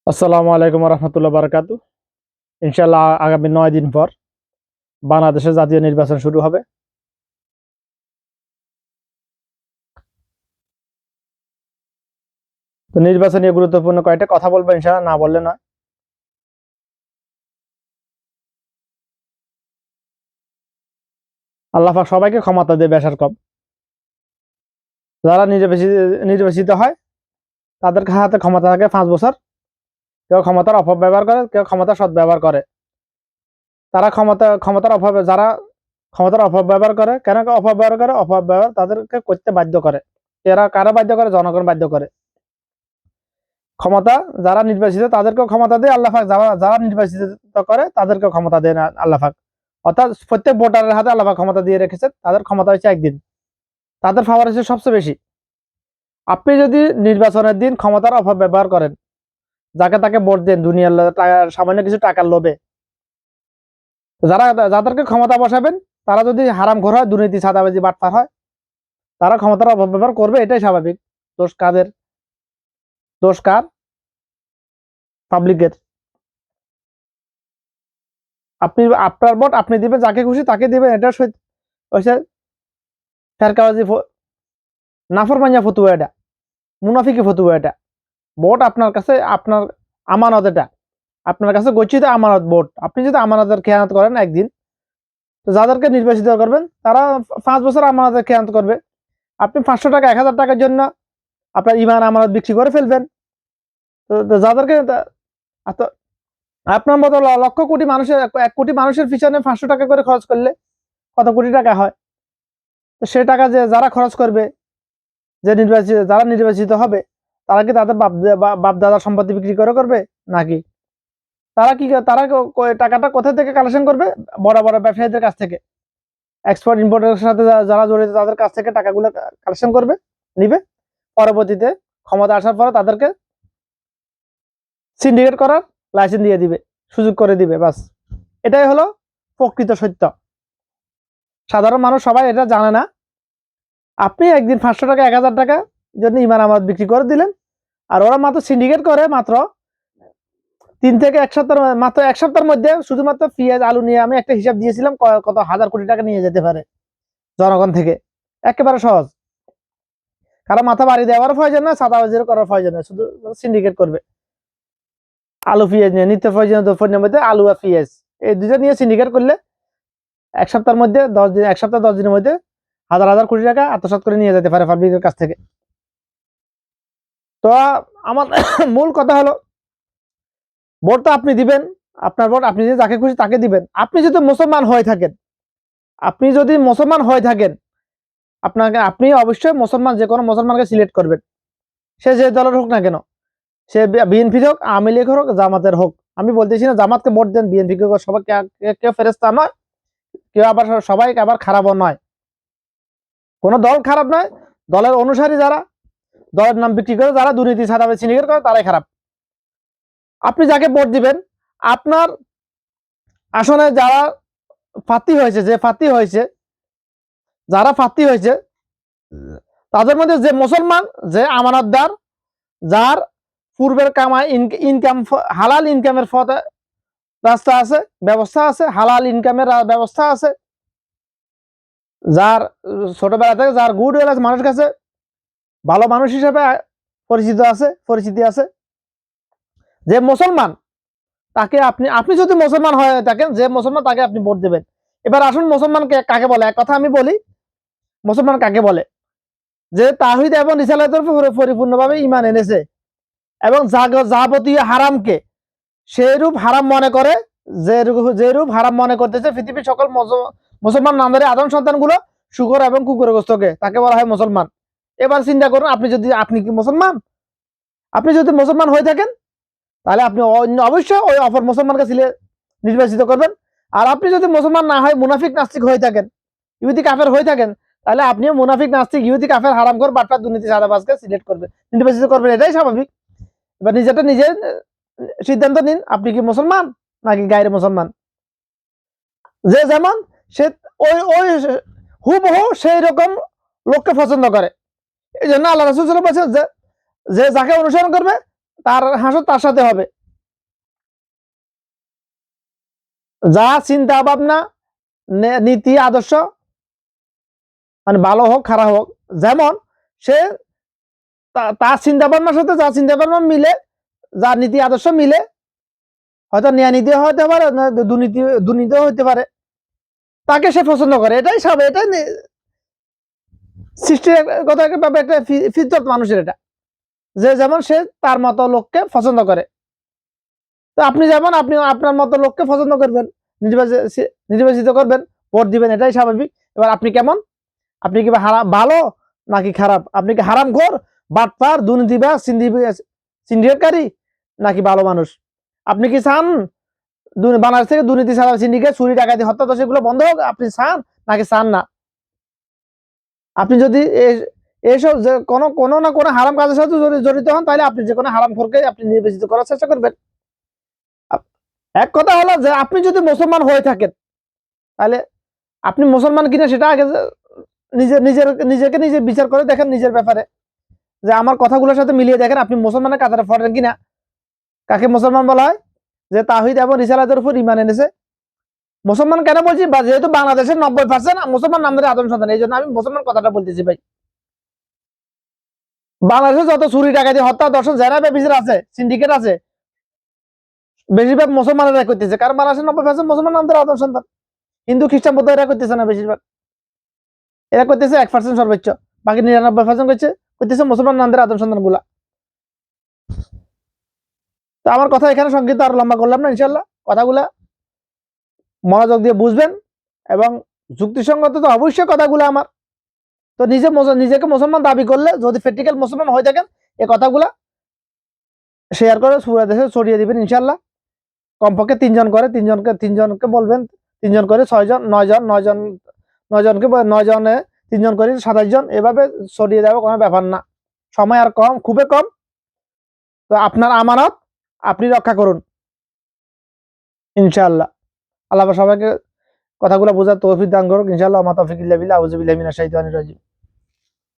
আসসালামু আলাইকুম রহমতুল্লাহ বারাকাতু। ইনশাল্লাহ আগামী 9 দিন পর বাংলাদেশের জাতীয় নির্বাচন শুরু হবে। তো নির্বাচন নিয়ে গুরুত্বপূর্ণ কয়েকটা কথা বলবো, ইনশাল্লাহ, না বললে নয়। আল্লাহ পাক সবাইকে ক্ষমতা দেবে, বেশার কম। যারা নির্বাচিত হয় তাদের হাতে ক্ষমতা থাকে 5 বছর। কেউ ক্ষমতার অপব্যবহার করে, কেউ ক্ষমতার সদ্ব্যবহার করে। তারা যারা ক্ষমতার অপব্যবহার করে, কেন অপব্যবহার করে? অপব্যবহার তাদেরকে করতে বাধ্য করে। এরা কারা বাধ্য করে? জনগণ বাধ্য করে। ক্ষমতা যারা নির্বাচিত তাদেরকেও ক্ষমতা দেয় আল্লাহ পাক, যারা নির্বাচিত করে তাদেরকেও ক্ষমতা দেয় না আল্লাহ পাক। অর্থাৎ প্রত্যেক ভোটারের হাতে আল্লাহ পাক ক্ষমতা দিয়ে রেখেছে। তাদের ক্ষমতা হচ্ছে একদিন, তাদের পাওয়ার হচ্ছে সবচেয়ে বেশি। আপনি যদি নির্বাচনের দিন ক্ষমতার অপব্যবহার করেন, যাকে তাকে ভোট দেন দুনিয়ার সামান্য কিছু টাকার লোভে, যাদেরকে ক্ষমতা বসাবেন তারা যদি হারামখোর হয়, দুর্নীতি, চাঁদাবাজি, বাটপার হয়, তারা ক্ষমতার অপব্যবহার করবে, এটাই স্বাভাবিক। দোষ কাদের? দোষ কার? পাবলিকের। আপনার ভোট আপনি দিবেন, যাকে খুশি তাকে দিবেন, এটা হচ্ছে ফেরকাবাজি, নাফরমানিয়া ফতুয়া, এটা মুনাফিকি ফতুয়া। এটা ভোট আপনার কাছে, আপনার আমানত, এটা আপনার কাছে গচ্ছিত আমানত ভোট। আপনি যদি আমানতের খেয়ানত করেন একদিন, তো যাদেরকে নির্বাচিত করবেন তারা 5 বছর আমানতের খেয়ানত করবে। আপনি 500 টাকা, 1000 টাকার জন্য আপনার ইমান আমানত বিক্রি করে ফেলবেন। তো যাদেরকে আপনার মতো লক্ষ কোটি মানুষের, 1 কোটি মানুষের পিছনে 500 টাকা করে খরচ করলে কত কোটি টাকা হয়? তো সে টাকা যে যারা খরচ করবে, যারা নির্বাচিত হবে, তারা কি তাদের বাপ দাদার সম্পত্তি বিক্রি করে করবে নাকি? টাকাটা কোথা থেকে কালেকশন করবে? বড় বড় ব্যবসায়ীদের কাছ থেকে, এক্সপোর্ট ইম্পোর্টের সাথে যারা জড়িত তাদের কাছ থেকে টাকাগুলো কালেকশন করবে, নিবে। পরবর্তীতে ক্ষমতা আসার পরে তাদেরকে সিন্ডিকেট করার লাইসেন্স দিয়ে দিবে, সুযোগ করে দিবে, বাস। এটাই হলো প্রকৃত সত্য। সাধারণ মানুষ সবাই এটা জানে না। আপনি একদিন 500 টাকা, 1000 টাকা জন্য ইমান আমানত বিক্রি করে দিলেন, আর ওরা মাত্র সিন্ডিকেট করে মাত্র 3 থেকে 1 সপ্তাহ, মাত্র 1 সপ্তাহের মধ্যে শুধুমাত্র পেঁয়াজ আলু নিয়ে আমি একটা হিসাব দিয়েছিলাম, কত হাজার কোটি টাকা নিয়ে যেতে পারে জনগণ থেকে। একেবারে সহজ। কারো মাথা বাড়ি দেওয়ার প্রয়োজন না, চাঁদাবাজিরও করার প্রয়োজন না, শুধু সিন্ডিকেট করবে। আলু পেঁয়াজ নিয়ে, নিত্য প্রয়োজনীয় পণ্যের মধ্যে আলু আর পেঁয়াজ, এই দুটো নিয়ে সিন্ডিকেট করলে 1 সপ্তাহের মধ্যে, 10 দিন, 1 সপ্তাহ 10 দিনের মধ্যে হাজার হাজার কোটি টাকা আত্মসাৎ করে নিয়ে যেতে পারে পাবলিকের কাছ থেকে। তো আমার মূল কথা হলো, ভোট তো আপনি দিবেন, আপনার ভোট আপনি যাকে খুশি তাকে দিবেন। আপনি যদি মুসলমান হয়ে থাকেন, আপনি অবশ্যই মুসলমান, যে কোনো মুসলমানকে সিলেক্ট করবেন, সে যে দলের হোক না কেন। সে বিএনপির হোক, আওয়ামী লীগ হোক, জামাতের হোক। আমি বলতেছি না জামাতকে ভোট দেন, বিএনপি কে, সবাই কেউ ফেরেস্তা নয়, কেউ আবার সবাই আবার খারাপও নয়। কোন দল খারাপ নয়, দলের অনুসারী যারা দলের নাম বিক্রি করে, যারা দুর্নীতি, ছাদাবাজি, সিন্ডিকেট করে, তারাই খারাপ। আপনি যাকে ভোট দিবেন, আপনার আসনে যারা প্রার্থী হয়েছে, যারা প্রার্থী হয়েছে, তাদের মধ্যে যে মুসলমান, যে আমানতদার, যার পূর্বের কামাই ইনকাম, হালাল ইনকামের রাস্তা আছে, ব্যবস্থা আছে, হালাল ইনকামের ব্যবস্থা আছে, যার ছোটবেলা থেকে যার গুড উইল আছে, মানুষের কাছে ভালো মানুষ হিসেবে পরিচিতি আছে, যে মুসলমান, তাকে আপনি যদি মুসলমান হয়ে থাকেন, যে মুসলমান, তাকে আপনি ভোট দেবেন। এবার আসুন, মুসলমান কাকে বলে? এক কথা আমি বলি, মুসলমান কাকে বলে? যে তাওহীদ এবং রিসালাতের উপর পরিপূর্ণভাবে ঈমান এনেছে এবং যাবতীয় হারামকে সেরূপ হারাম মনে করে, যেরূপ হারাম মনে করতেছে পৃথিবীর সকল মুসলমান নামের আদম সন্তানগুলো, শুকর এবং কুকুরগ্রস্তকে, তাকে বলা হয় মুসলমান। এবার চিন্তা করুন, আপনি কি মুসলমান? আপনি যদি মুসলমান হয়ে থাকেন, তাহলে আপনি অবশ্যই ওই অপর মুসলমানকে নির্বাচিত করবেন। আর আপনি যদি মুসলমান না হয়, মুনাফিক নাস্তিক হয়ে থাকেন, ইহুদি কাফের হয়ে থাকেন, তাহলে আপনিও মুনাফিক নাস্তিক, ইহুদি কাফের, হারামখোর, বাটপার, দুর্নীতি, চাঁদাবাজকে সিলেক্ট করবেন, নির্বাচিত করবেন, এটাই স্বাভাবিক। এবার নিজে সিদ্ধান্ত নিন, আপনি কি মুসলমান নাকি গায়রে মুসলমান। যে যেমন, সে ওই ওই হুবহু সেই রকম লোককে পছন্দ করে। এই জন্য আল্লাহ রাসূল বলেছেন যে যাকে অনুসরণ করবে, তার হাসর তার সাথে হবে। যা চিন্তা ভাবনা নীতি আদর্শ মানে ভালো হোক খারাপ হোক, যেমন সে তার চিন্তা ভাবনার সাথে যা চিন্তা ভাবনা মিলে, যা নীতি আদর্শ মিলে, হয়তো ন্যায় নীতি হতে পারে, দুর্নীতিও হতে পারে, তাকে সে পছন্দ করে। এটাই সব, এটাই সৃষ্টিগত ভাবে একটা ফিতরত মানুষের এটা, যে যেমন সে তার মতো লোককে পছন্দ করে। তো আপনি যেমন আপনি আপনার মতো লোককে পছন্দ করবেন, নির্বাচিত করবেন, ভোট দিবেন, এটাই স্বাভাবিক। এবার আপনি কেমন, আপনি কি ভালো নাকি খারাপ, আপনি কি হারামখোর, বাটপার, দুর্নীতিবাজ, সিন্ডিকেটকারী, নাকি ভালো মানুষ? আপনি কি চান বাংলাদেশ থেকে দুর্নীতি ছাড়া, সিন্ডিকেট, চুরি, ডাকাতি, হত্যা, দোষ এগুলো বন্ধ হোক? আপনি চান নাকি চান না? আপনি যদি এইসব যে কোনো না কোনো হারাম কাজের সাথে জড়িত হন, তাহলে আপনি যে কোনো হারামখোরকে আপনি নির্বাচিত করার চেষ্টা করবেন। এক কথা হলো যে আপনি যদি মুসলমান হয়ে থাকেন, তাহলে আপনি মুসলমান কিনা সেটা আগে নিজেকে নিজে বিচার করে দেখেন, নিজের ব্যাপারে, যে আমার কথাগুলোর সাথে মিলিয়ে দেখেন আপনি মুসলমানের কাতারে পড়েন কিনা। কাকে মুসলমান বলা হয়? যে তাওহীদ এবং রিসালাতের উপর ঈমান এনেছে। মুসলমান কেন বলছি? যেহেতু বাংলাদেশের 90% মুসলমান নামধারী আদম সন্তান, এই জন্য আমি মুসলমান কথাটা বলতেছি ভাই। বাংলাদেশে যত চুরি, ডাকাতি, হত্যা, দর্শন, যারা ব্যভিচার আছে, সিন্ডিকেট আছে, বেশিরভাগ মুসলমানেরা করতেছে। কারণ বাংলাদেশের 90% মুসলমান নামধারী আদম সন্তান। হিন্দু, খ্রিস্টান, বৌদ্ধ এরা করতেছে না বেশিরভাগ, এরা করতেছে 1% সর্বোচ্চ, বাকি 99% করতেছে মুসলমান নামধারী আদম সন্তান গুলা। তো আমার কথা এখানে সংক্ষিপ্ত আর লম্বা করলাম না, ইনশাল্লাহ কথাগুলা মনোযোগ দিয়ে বুঝবেন, এবং যুক্তিসঙ্গত তো অবশ্যই কথাগুলো আমার। তো নিজেকে মুসলমান দাবি করলে, যদি প্র্যাকটিক্যাল মুসলমান হয়ে থাকেন, এই কথাগুলা শেয়ার করে পুরো দেশে ছড়িয়ে দিবেন ইনশাল্লাহ। কমপক্ষে তিনজনকে বলবেন, 3জন করে 6জন, 9জনকে 9জনে 3জন করে 27 জন, এভাবে ছড়িয়ে দেওয়া কোনো ব্যাপার না। সময় আর কম, খুবই কম। তো আপনার আমানত আপনি রক্ষা করুন ইনশাআল্লাহ। আল্লাহ সবাইকে কথাগুলো বোঝার তৌফিক দান করুক ইনশাআল্লাহ। মা তৌফিক ইল্লা বিল্লাহ, আউযু বিল্লাহি মিনাশ শাইতানির রাজিম।